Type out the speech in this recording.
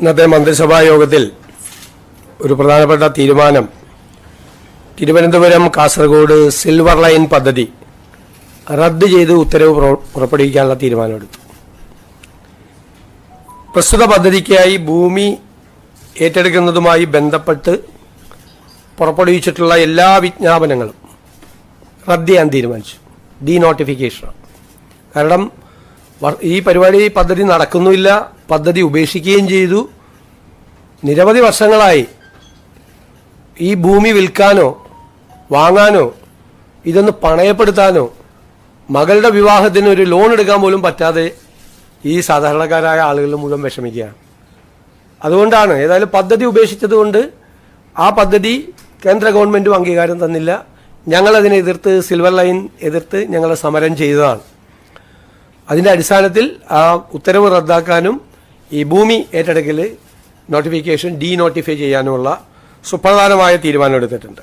ഇന്നത്തെ മന്ത്രിസഭാ യോഗത്തിൽ ഒരു പ്രധാനപ്പെട്ട തീരുമാനം തിരുവനന്തപുരം കാസർഗോഡ് സിൽവർ ലൈൻ പദ്ധതി റദ്ദ് ചെയ്ത് ഉത്തരവ് പുറപ്പെടുവിക്കാനുള്ള തീരുമാനമെടുത്തു. പ്രസ്തുത പദ്ധതിക്കായി ഭൂമി ഏറ്റെടുക്കുന്നതുമായി ബന്ധപ്പെട്ട് പുറപ്പെടുവിച്ചിട്ടുള്ള എല്ലാ വിജ്ഞാപനങ്ങളും റദ്ദ് ചെയ്യാൻ തീരുമാനിച്ചു. ഡീനോട്ടിഫിക്കേഷൻ. കാരണം ഈ പദ്ധതി നടക്കുന്നുമില്ല, പദ്ധതി ഉപേക്ഷിക്കുകയും ചെയ്തു. നിരവധി വർഷങ്ങളായി ഈ ഭൂമി വിൽക്കാനോ വാങ്ങാനോ ഇതൊന്ന് പണയപ്പെടുത്താനോ മകളുടെ വിവാഹത്തിന് ഒരു ലോൺ എടുക്കാൻ പോലും പറ്റാതെ ഈ സാധാരണക്കാരായ ആളുകൾ മുഴുവൻ വിഷമിക്കുകയാണ്. അതുകൊണ്ടാണ് ഏതായാലും പദ്ധതി ഉപേക്ഷിച്ചതുകൊണ്ട് ആ പദ്ധതി കേന്ദ്ര ഗവൺമെൻറ്റും അംഗീകാരം തന്നില്ല. ഞങ്ങളതിനെ എതിർത്ത് സിൽവർ ലൈൻ എതിർത്ത് ഞങ്ങൾ സമരം ചെയ്തതാണ്. അതിൻ്റെ അടിസ്ഥാനത്തിൽ ആ ഉത്തരവ് റദ്ദാക്കാനും ഈ ഭൂമി ഏറ്റെടുക്കൽ നോട്ടിഫിക്കേഷൻ ഡീനോട്ടിഫൈ ചെയ്യാനുമുള്ള സുപ്രധാനമായ തീരുമാനം എടുത്തിട്ടുണ്ട്.